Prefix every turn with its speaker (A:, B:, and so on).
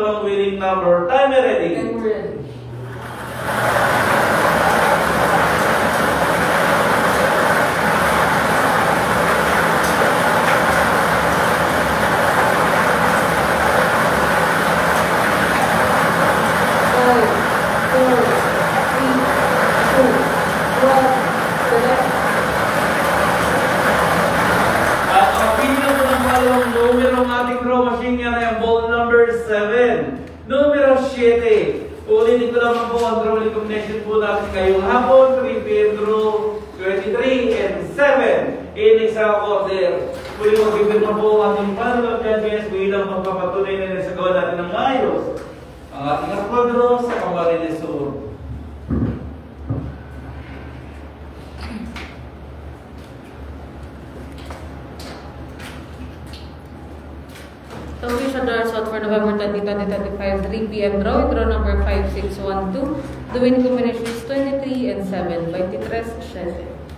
A: ang winning number. Time ready.
B: And we're ready.
A: Numero 7. Ulitin ko naman po ang drawing combination po natin ngayong hapon. 3 p.m. draw, 23 and 7 in isang order. Muli magbibigyan po ang ating follow-up judges bilang magpapatunay na rin sa gawa natin ng ayos ang ating akwadro sa Camarines Sur.
B: So we shall draw out for November 20, 2025, 3 p.m. draw. Draw number 5612. The winning combination is 23 and 7. 23, 7.